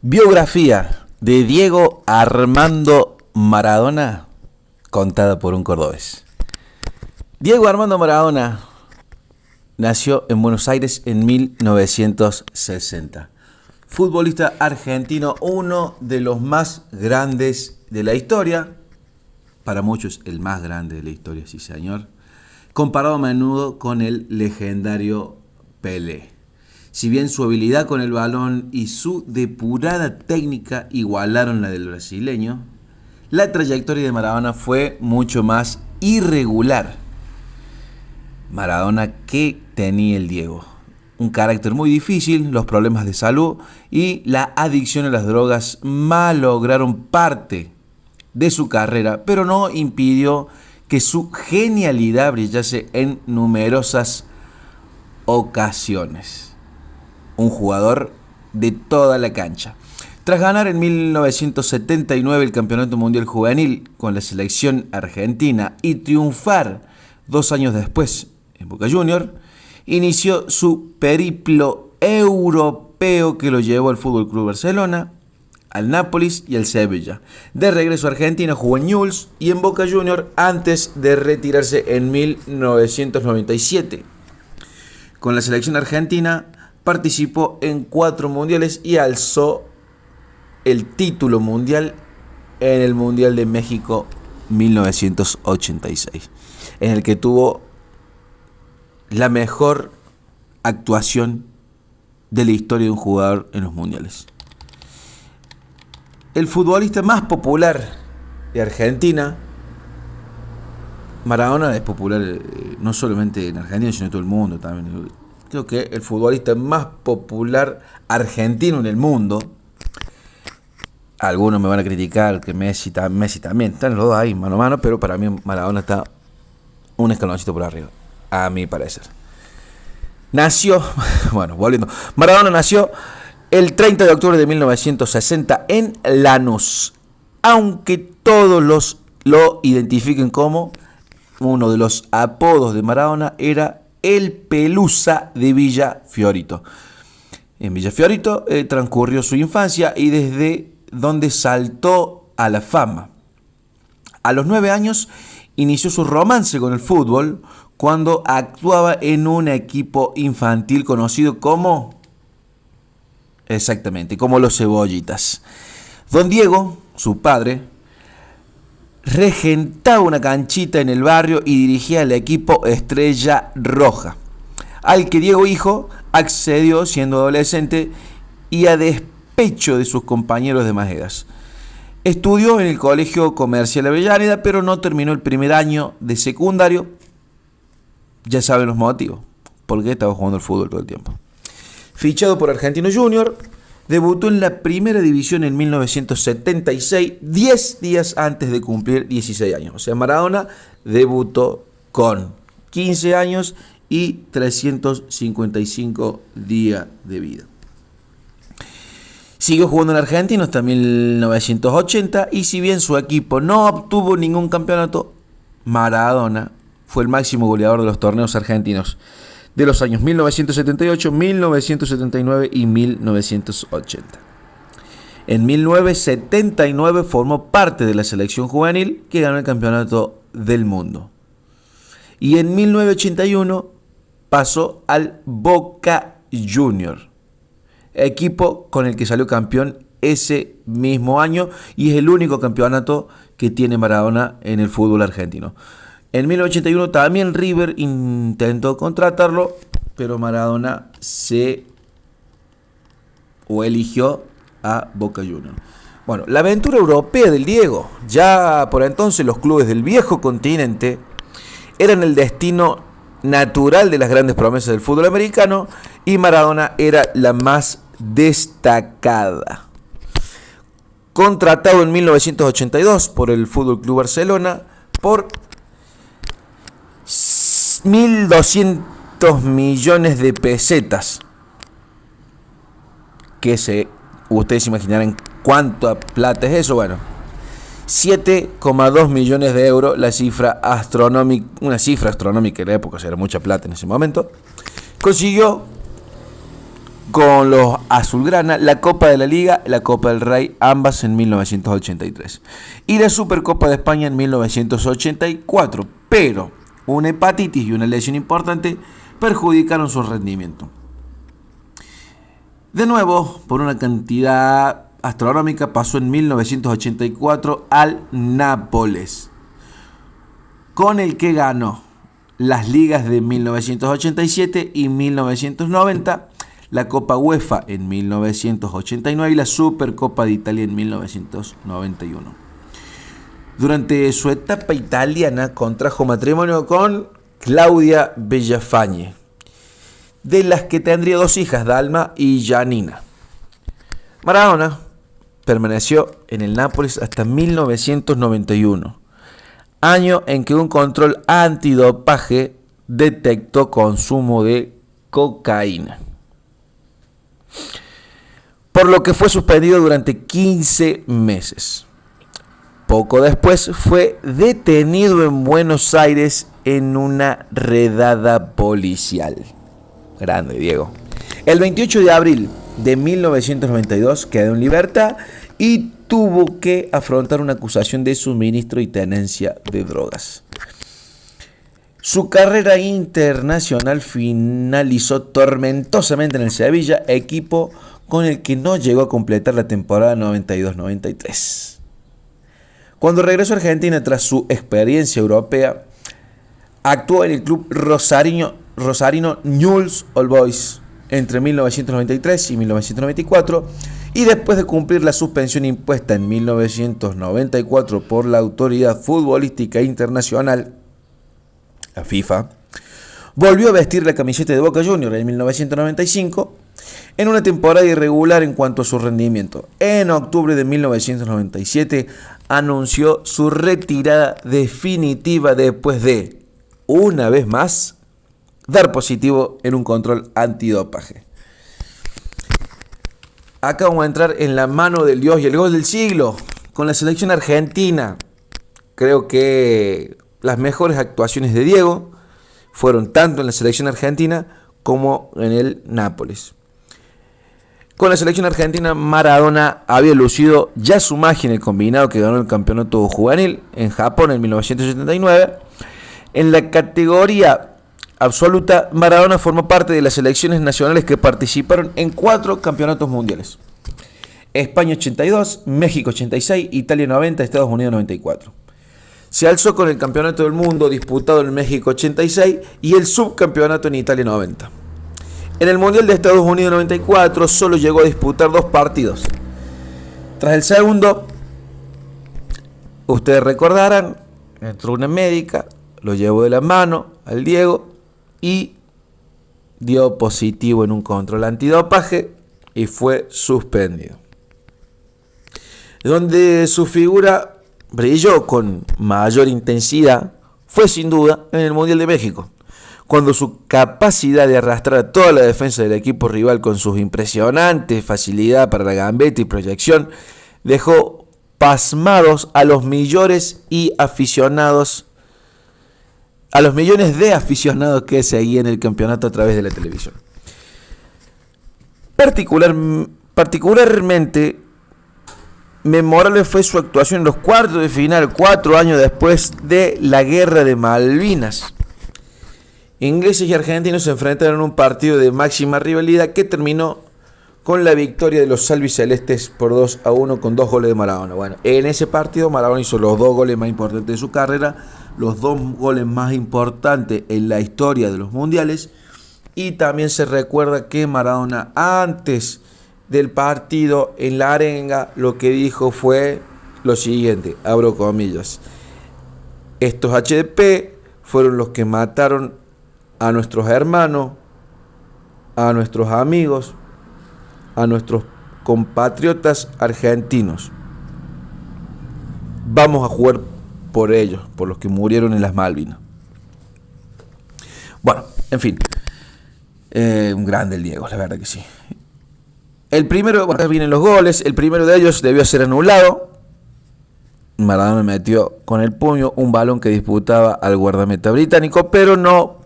Biografía de Diego Armando Maradona, contada por un cordobés. Diego Armando Maradona nació en Buenos Aires en 1960. Futbolista argentino, uno de los más grandes de la historia. Para muchos el más grande de la historia, sí señor. Comparado a menudo con el legendario Pelé. Si bien su habilidad con el balón y su depurada técnica igualaron la del brasileño, la trayectoria de Maradona fue mucho más irregular. Maradona, ¿qué tenía el Diego? Un carácter muy difícil, los problemas de salud y la adicción a las drogas malograron parte de su carrera, pero no impidió que su genialidad brillase en numerosas ocasiones. Un jugador de toda la cancha. Tras ganar en 1979 el Campeonato Mundial Juvenil con la selección argentina y triunfar 2 años después en Boca Juniors, inició su periplo europeo que lo llevó al FC Barcelona, al Nápoles y al Sevilla. De regreso a Argentina jugó en Newell's y en Boca Juniors antes de retirarse en 1997. Con la selección argentina participó en 4 mundiales y alzó el título mundial en el Mundial de México 1986, en el que tuvo la mejor actuación de la historia de un jugador en los mundiales. El futbolista más popular de Argentina, Maradona es popular no solamente en Argentina, sino en todo el mundo también. Creo que el futbolista más popular argentino en el mundo. Algunos me van a criticar que Messi también. Están los dos ahí, mano a mano, pero para mí Maradona está un escaloncito por arriba, a mi parecer. Maradona nació el 30 de octubre de 1960 en Lanús, aunque todos lo identifiquen como uno de los apodos de Maradona era el Pelusa de Villa Fiorito. En Villa Fiorito transcurrió su infancia y desde donde saltó a la fama. A los 9 años inició su romance con el fútbol cuando actuaba en un equipo infantil conocido como los Cebollitas. Don Diego, su padre, regentaba una canchita en el barrio y dirigía el equipo Estrella Roja, al que Diego hijo accedió siendo adolescente y a despecho de sus compañeros de más edad. Estudió en el Colegio Comercial Avellaneda, pero no terminó el primer año de secundario. Ya saben los motivos, porque estaba jugando al fútbol todo el tiempo. Fichado por Argentinos Juniors, debutó en la primera división en 1976, 10 días antes de cumplir 16 años. O sea, Maradona debutó con 15 años y 355 días de vida. Siguió jugando en Argentinos hasta 1980 y si bien su equipo no obtuvo ningún campeonato, Maradona fue el máximo goleador de los torneos argentinos de los años 1978, 1979 y 1980. En 1979 formó parte de la selección juvenil que ganó el campeonato del mundo. Y en 1981 pasó al Boca Juniors, equipo con el que salió campeón ese mismo año y es el único campeonato que tiene Maradona en el fútbol argentino. En 1981 también River intentó contratarlo, pero Maradona eligió a Boca Juniors. Bueno, la aventura europea del Diego. Ya por entonces los clubes del viejo continente eran el destino natural de las grandes promesas del fútbol americano y Maradona era la más destacada. Contratado en 1982 por el FC Barcelona por 1.200 millones de pesetas. Ustedes se imaginarán cuánta plata es eso. Bueno, 7,2 millones de euros, una cifra astronómica en la época, o sea, era mucha plata en ese momento. Consiguió con los azulgrana la Copa de la Liga, la Copa del Rey, ambas en 1983. Y la Supercopa de España en 1984. Pero una hepatitis y una lesión importante perjudicaron su rendimiento. De nuevo, por una cantidad astronómica, pasó en 1984 al Nápoles, con el que ganó las ligas de 1987 y 1990, la Copa UEFA en 1989 y la Supercopa de Italia en 1991. Durante su etapa italiana contrajo matrimonio con Claudia Bellafañe, de las que tendría 2 hijas, Dalma y Janina. Maradona permaneció en el Nápoles hasta 1991, año en que un control antidopaje detectó consumo de cocaína, por lo que fue suspendido durante 15 meses. Poco después fue detenido en Buenos Aires en una redada policial. Grande, Diego. El 28 de abril de 1992 quedó en libertad y tuvo que afrontar una acusación de suministro y tenencia de drogas. Su carrera internacional finalizó tormentosamente en el Sevilla, equipo con el que no llegó a completar la temporada 92-93. Cuando regresó a Argentina tras su experiencia europea, actuó en el club rosarino Newell's Old Boys entre 1993 y 1994, y después de cumplir la suspensión impuesta en 1994 por la Autoridad Futbolística Internacional, la FIFA, volvió a vestir la camiseta de Boca Juniors en 1995, en una temporada irregular en cuanto a su rendimiento. En octubre de 1997 anunció su retirada definitiva después de, una vez más, dar positivo en un control antidopaje. Acá vamos a entrar en la mano del Dios y el gol del siglo con la selección argentina. Creo que las mejores actuaciones de Diego fueron tanto en la selección argentina como en el Nápoles. Con la selección argentina, Maradona había lucido ya su magia en el combinado que ganó el campeonato juvenil en Japón en 1979. En la categoría absoluta, Maradona formó parte de las selecciones nacionales que participaron en 4 campeonatos mundiales: España 82, México 86, Italia 90, Estados Unidos 94. Se alzó con el campeonato del mundo disputado en México 86 y el subcampeonato en Italia 90. En el Mundial de Estados Unidos 94 solo llegó a disputar 2 partidos. Tras el segundo, ustedes recordarán, entró una médica, lo llevó de la mano al Diego y dio positivo en un control antidopaje y fue suspendido. Donde su figura brilló con mayor intensidad fue sin duda en el Mundial de México, cuando su capacidad de arrastrar a toda la defensa del equipo rival con su impresionante facilidad para la gambeta y proyección dejó pasmados a los millones de aficionados que seguían el campeonato a través de la televisión. Particularmente memorable fue su actuación en los cuartos de final, 4 años después de la Guerra de Malvinas. Ingleses y argentinos se enfrentaron en un partido de máxima rivalidad que terminó con la victoria de los albicelestes por 2-1 con 2 goles de Maradona. Bueno, en ese partido Maradona hizo los 2 goles más importantes de su carrera, los 2 goles más importantes en la historia de los mundiales, y también se recuerda que Maradona antes del partido en la arenga lo que dijo fue lo siguiente, abro comillas: estos HDP fueron los que mataron a nuestros hermanos, a nuestros amigos, a nuestros compatriotas argentinos. Vamos a jugar por ellos, por los que murieron en las Malvinas. Bueno, en fin, un grande el Diego, la verdad que sí. El primero, acá vienen los goles, el primero de ellos debió ser anulado. Maradona metió con el puño un balón que disputaba al guardameta británico, pero no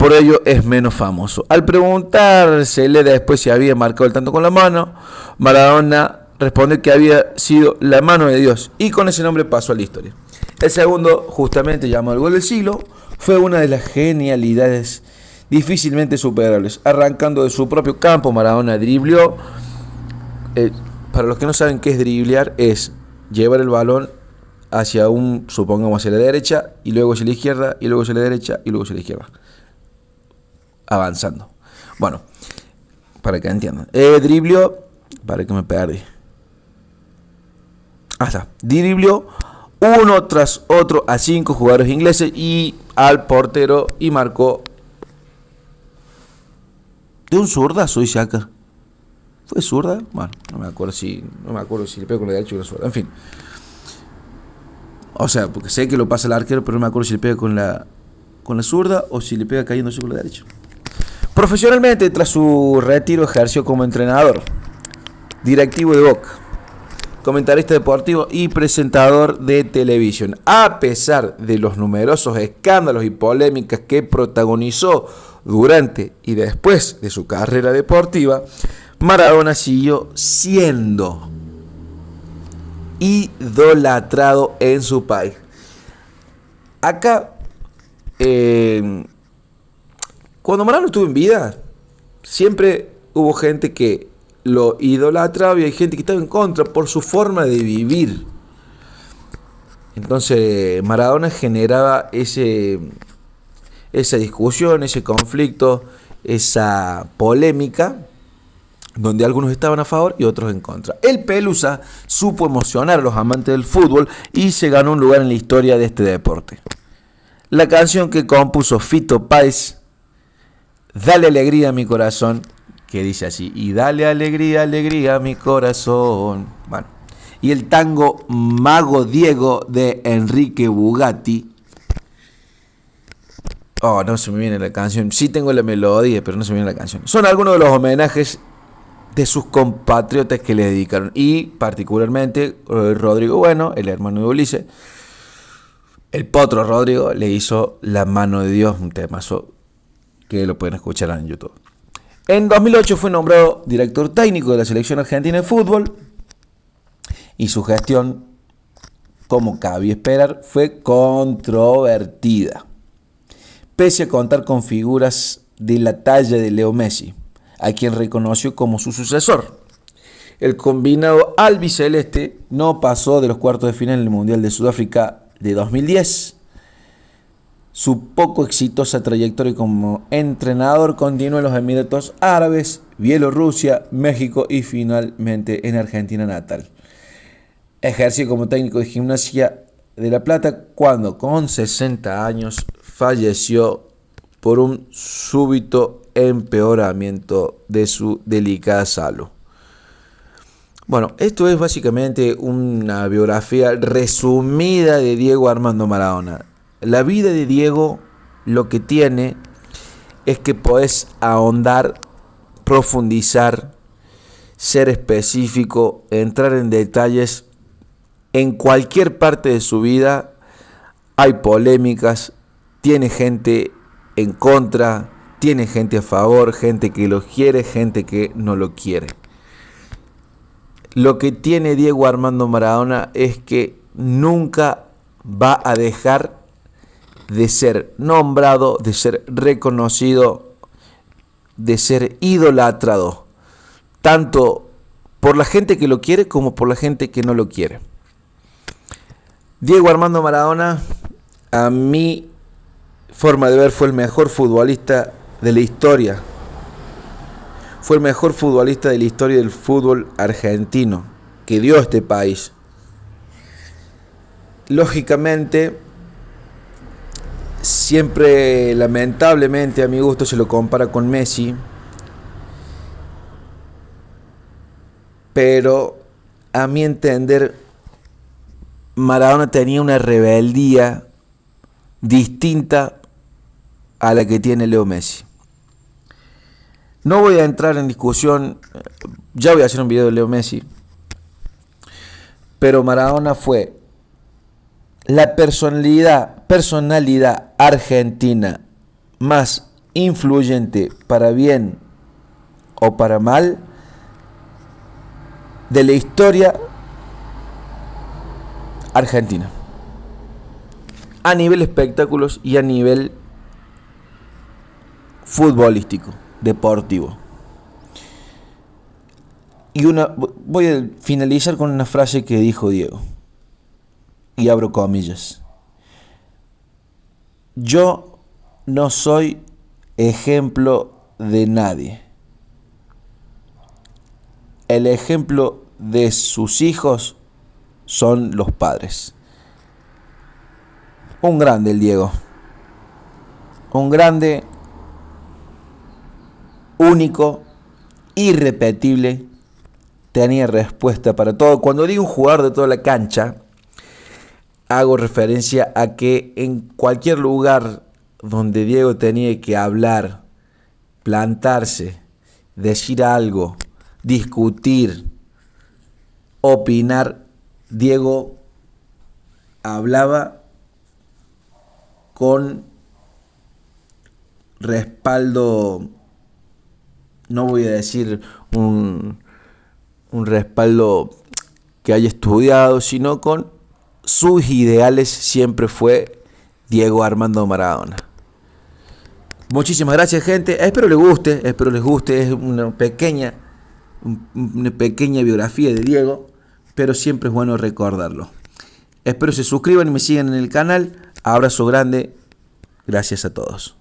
por ello es menos famoso. Al preguntársele después si había marcado el tanto con la mano, Maradona responde que había sido la mano de Dios y con ese nombre pasó a la historia. El segundo, justamente llamado el gol del siglo, fue una de las genialidades difícilmente superables. Arrancando de su propio campo, Maradona dribleó. Para los que no saben qué es driblear, es llevar el balón hacia supongamos hacia la derecha, y luego hacia la izquierda, y luego hacia la derecha, y luego hacia la izquierda. Avanzando. Bueno, para que entiendan. Dribleó, para que me perdí. Está. Dribleó uno tras otro a 5 jugadores ingleses y al portero y marcó de un zurdazo, dice acá. ¿Fue zurda? Bueno, no me acuerdo si le pega con la derecha o con la zurda. En fin. O sea, porque sé que lo pasa el arquero, pero no me acuerdo si le pega con la zurda o si le pega cayéndose con la derecha. Profesionalmente, tras su retiro, ejerció como entrenador, directivo de Boca, comentarista deportivo y presentador de televisión. A pesar de los numerosos escándalos y polémicas que protagonizó durante y después de su carrera deportiva, Maradona siguió siendo idolatrado en su país. Acá, cuando Maradona estuvo en vida, siempre hubo gente que lo idolatraba y hay gente que estaba en contra por su forma de vivir. Entonces Maradona generaba esa discusión, ese conflicto, esa polémica, donde algunos estaban a favor y otros en contra. El Pelusa supo emocionar a los amantes del fútbol y se ganó un lugar en la historia de este deporte. La canción que compuso Fito Páez, Dale alegría a mi corazón, que dice así, y dale alegría, alegría a mi corazón. Bueno, y el tango Mago Diego de Enrique Bugatti. Oh, no se me viene la canción. Sí tengo la melodía, pero no se me viene la canción. Son algunos de los homenajes de sus compatriotas que le dedicaron. Y particularmente Rodrigo Bueno, el hermano de Ulises, el Potro Rodrigo, le hizo La mano de Dios, un temazo que lo pueden escuchar en YouTube. En 2008 fue nombrado director técnico de la selección argentina de fútbol y su gestión, como cabía esperar, fue controvertida, pese a contar con figuras de la talla de Leo Messi, a quien reconoció como su sucesor. El combinado albiceleste no pasó de los cuartos de final en el Mundial de Sudáfrica de 2010. Su poco exitosa trayectoria como entrenador continuó en los Emiratos Árabes, Bielorrusia, México y finalmente en Argentina natal. Ejerció como técnico de Gimnasia de La Plata cuando con 60 años falleció por un súbito empeoramiento de su delicada salud. Bueno, esto es básicamente una biografía resumida de Diego Armando Maradona. La vida de Diego lo que tiene es que podés ahondar, profundizar, ser específico, entrar en detalles. En cualquier parte de su vida hay polémicas, tiene gente en contra, tiene gente a favor, gente que lo quiere, gente que no lo quiere. Lo que tiene Diego Armando Maradona es que nunca va a dejar de ser nombrado, de ser reconocido, de ser idolatrado, tanto por la gente que lo quiere como por la gente que no lo quiere. Diego Armando Maradona, a mi forma de ver, fue el mejor futbolista de la historia. Fue el mejor futbolista de la historia del fútbol argentino que dio este país. Lógicamente, siempre, lamentablemente, a mi gusto se lo compara con Messi, pero a mi entender, Maradona tenía una rebeldía distinta a la que tiene Leo Messi. No voy a entrar en discusión, ya voy a hacer un video de Leo Messi, pero Maradona fue la personalidad argentina más influyente para bien o para mal de la historia argentina, a nivel espectáculos y a nivel futbolístico, deportivo. Y voy a finalizar con una frase que dijo Diego, y abro comillas: yo no soy ejemplo de nadie. El ejemplo de sus hijos son los padres. Un grande el Diego. Un grande, único, irrepetible. Tenía respuesta para todo. Cuando digo un jugador de toda la cancha, hago referencia a que en cualquier lugar donde Diego tenía que hablar, plantarse, decir algo, discutir, opinar, Diego hablaba con respaldo, no voy a decir un respaldo que haya estudiado, sino con sus ideales. Siempre fue Diego Armando Maradona. Muchísimas gracias, gente. Espero les guste. Es una pequeña biografía de Diego, pero siempre es bueno recordarlo. Espero se suscriban y me sigan en el canal. Abrazo grande. Gracias a todos.